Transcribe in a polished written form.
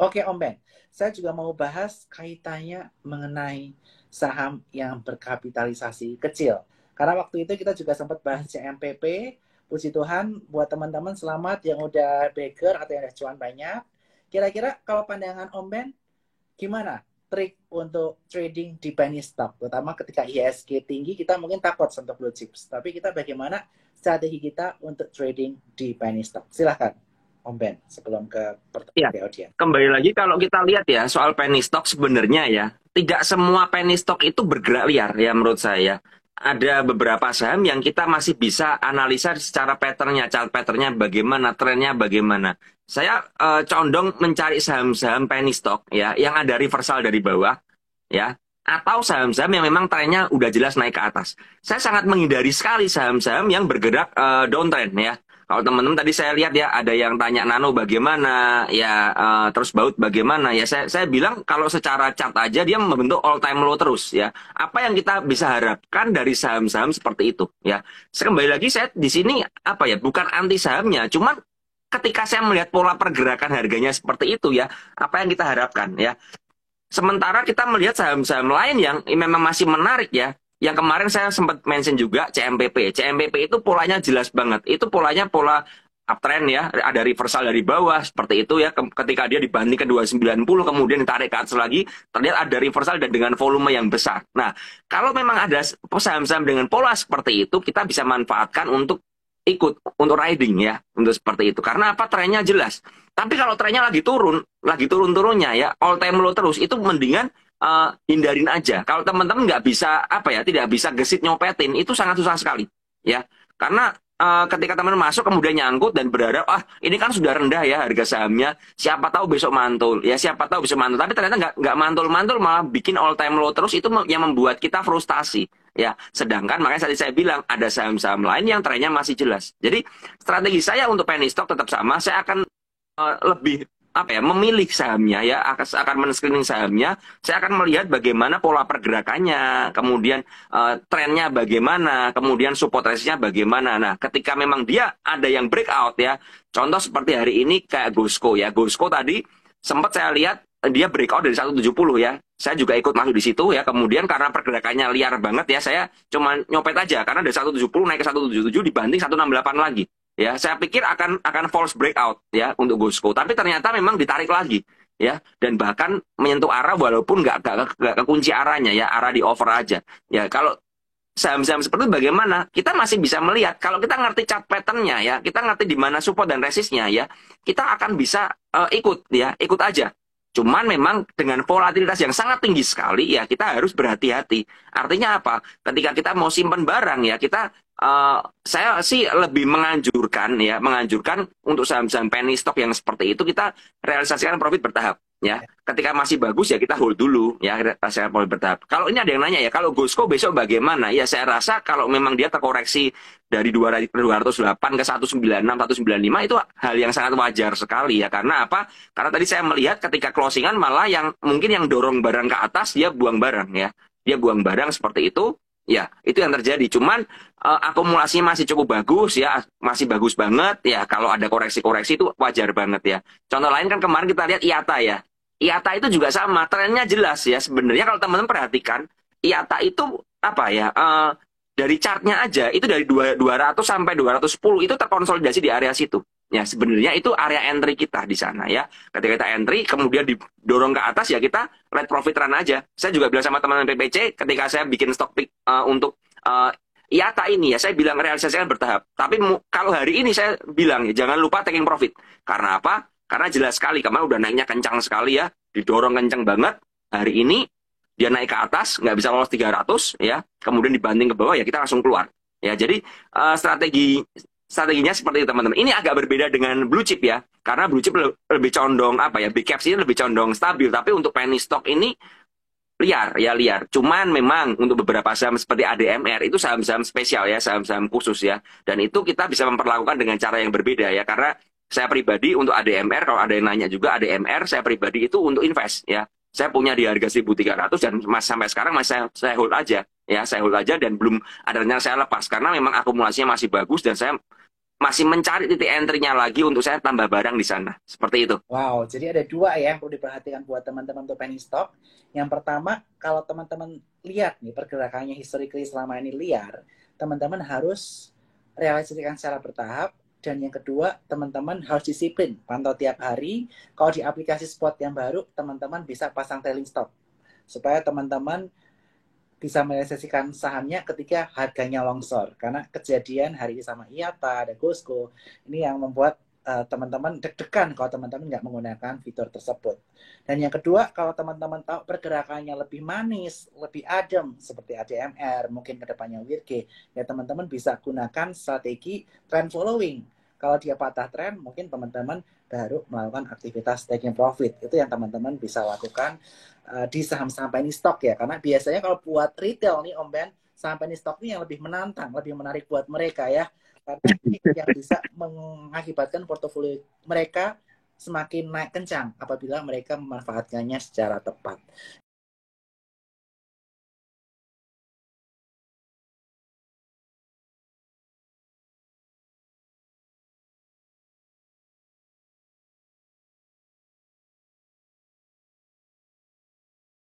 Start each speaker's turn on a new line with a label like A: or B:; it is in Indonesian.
A: Oke Om Ben, saya juga mau bahas kaitannya mengenai saham yang berkapitalisasi kecil. Karena waktu itu kita juga sempat bahas CMPP. Puji Tuhan buat teman-teman selamat yang udah bagger atau yang udah cuan banyak. Kira-kira kalau pandangan Om Ben, gimana trik untuk trading di penny stock? Terutama ketika IHSG tinggi, kita mungkin takut sentuh blue chips. Tapi kita bagaimana strategi kita untuk trading di penny stock? Silahkan Om Ben sebelum ke
B: Ya,
A: pertanyaan audiens.
B: kembali lagi kalau kita lihat ya soal penny stock sebenarnya ya, tidak semua penny stock itu bergerak liar ya menurut saya. Ada beberapa saham yang kita masih bisa analisa secara patternnya, chart patternnya bagaimana, trennya bagaimana. Saya condong mencari saham-saham penny stock ya, yang ada reversal dari bawah ya, atau saham-saham yang memang trennya udah jelas naik ke atas. Saya sangat menghindari sekali saham-saham yang bergerak downtrend ya. Kalau teman-teman tadi saya lihat ya ada yang tanya Nano bagaimana ya, terus Baut bagaimana ya, saya bilang kalau secara chart aja dia membentuk all time low terus ya. Apa yang kita bisa harapkan dari saham-saham seperti itu ya. Kembali lagi saya di sini apa ya, bukan anti sahamnya, cuman ketika saya melihat pola pergerakan harganya seperti itu ya, apa yang kita harapkan ya. Sementara kita melihat saham-saham lain yang memang masih menarik ya. Yang kemarin saya sempat mention juga CMPP. CMPP itu polanya jelas banget. Itu polanya pola uptrend ya. Ada reversal dari bawah seperti itu ya. Ketika dia dibanding ke 290 kemudian ditarik ke atas lagi, terlihat ada reversal dan dengan volume yang besar. Nah, kalau memang ada saham-saham dengan pola seperti itu, kita bisa manfaatkan untuk ikut untuk riding ya, untuk seperti itu. Karena apa? Trennya jelas. Tapi kalau trennya lagi turun-turunnya ya, all time low terus, itu mendingan hindarin aja. Kalau teman-teman nggak bisa apa ya, tidak bisa gesit nyopetin, itu sangat susah sekali ya. Karena ketika teman masuk kemudian nyangkut dan berharap ini kan sudah rendah ya harga sahamnya, siapa tahu besok mantul ya, siapa tahu besok mantul. Tapi ternyata nggak mantul-mantul, malah bikin all time low terus, itu yang membuat kita frustasi. Ya, sedangkan makanya tadi saya bilang ada saham-saham lain yang trennya masih jelas. Jadi strategi saya untuk penny stock tetap sama. Saya akan lebih apa ya, memilih sahamnya ya, akan men-screening sahamnya. Saya akan melihat bagaimana pola pergerakannya, kemudian trennya bagaimana, kemudian support resistnya bagaimana. Nah, ketika memang dia ada yang breakout ya, contoh seperti hari ini kayak Gosco ya. Gosco tadi sempat saya lihat dia breakout dari 170 ya. Saya juga ikut masuk di situ ya. Kemudian karena pergerakannya liar banget ya, saya cuma nyopet aja karena dari 170 naik ke 177 dibanding 168 lagi. Ya, saya pikir akan false breakout ya untuk Gosco, tapi ternyata memang ditarik lagi ya, dan bahkan menyentuh arah walaupun nggak kekunci arahnya ya, arah di over aja. Ya, kalau saham-saham seperti itu bagaimana? Kita masih bisa melihat kalau kita ngerti chart patternnya ya, kita ngerti di mana support dan resistnya ya, kita akan bisa ikut ya, ikut aja. Cuman memang dengan volatilitas yang sangat tinggi sekali ya, kita harus berhati-hati. Artinya apa? Ketika kita mau simpan barang ya, kita saya sih lebih menganjurkan untuk saham-saham penny stock yang seperti itu kita realisasikan profit bertahap ya. Ketika masih bagus ya kita hold dulu ya, realisasikan profit bertahap. Kalau ini ada yang nanya ya, kalau Gosco besok bagaimana? Ya saya rasa kalau memang dia terkoreksi dari 208 ke 196, 195 itu hal yang sangat wajar sekali ya. Karena apa? Karena tadi saya melihat ketika closingan malah yang mungkin yang dorong barang ke atas dia buang barang ya. Dia buang barang seperti itu. Ya, itu yang terjadi. Cuman akumulasinya masih cukup bagus ya, masih bagus banget ya. Kalau ada koreksi-koreksi itu wajar banget ya. Contoh lain kan kemarin kita lihat IATA ya. IATA itu juga sama, trennya jelas ya. Sebenarnya kalau teman-teman perhatikan, IATA itu apa ya? Dari chartnya aja itu dari 200 sampai 210 itu terkonsolidasi di area situ. Ya, sebenarnya itu area entry kita di sana ya. Ketika kita entry, kemudian didorong ke atas ya kita let profit run aja. Saya juga bilang sama teman-teman PPC ketika saya bikin stock pick untuk IATA ini ya, saya bilang realisasikan bertahap. Tapi kalau hari ini saya bilang ya jangan lupa taking profit. Karena apa? Karena jelas sekali kemarin udah naiknya kencang sekali ya, didorong kencang banget. Hari ini dia naik ke atas, nggak bisa lolos 300 ya, kemudian dibanding ke bawah ya kita langsung keluar. Ya, jadi strateginya seperti itu teman-teman. Ini agak berbeda dengan blue chip ya, karena blue chip lebih condong apa ya, big caps ini lebih condong stabil, tapi untuk penny stock ini liar ya, liar. Cuman memang untuk beberapa saham seperti ADMR itu saham-saham spesial ya, saham-saham khusus ya, dan itu kita bisa memperlakukan dengan cara yang berbeda ya, karena saya pribadi untuk ADMR, kalau ada yang nanya juga ADMR, saya pribadi itu untuk invest ya. Saya punya di harga 1.300 dan sampai sekarang masih saya hold aja ya, saya hold aja dan belum ada rencana saya lepas karena memang akumulasinya masih bagus dan saya masih mencari titik entry-nya lagi untuk saya tambah barang di sana. Seperti itu.
A: Wow, jadi ada dua ya yang perlu diperhatikan buat teman-teman untuk penny stock. Yang pertama, kalau teman-teman lihat nih pergerakannya historically selama ini liar, teman-teman harus realisasikan secara bertahap. Dan yang kedua, teman-teman harus disiplin, pantau tiap hari. Kalau di aplikasi spot yang baru, teman-teman bisa pasang trailing stop. Supaya teman-teman bisa merealisasikan sahamnya ketika harganya longsor. Karena kejadian hari ini sama IATA, ada GoSco, ini yang membuat teman-teman deg-degan kalau teman-teman nggak menggunakan fitur tersebut. Dan yang kedua, kalau teman-teman tahu pergerakannya lebih manis, lebih adem, seperti ADMR, mungkin kedepannya WIRG, ya teman-teman bisa gunakan strategi trend following. Kalau dia patah tren, mungkin teman-teman baru melakukan aktivitas taking profit. Itu yang teman-teman bisa lakukan di saham-saham penny stock ya. Karena biasanya kalau buat retail nih Om Ben, saham penny stock ini yang lebih menantang, lebih menarik buat mereka ya. Karena ini yang bisa mengakibatkan portofolio mereka semakin naik kencang apabila mereka memanfaatkannya secara tepat.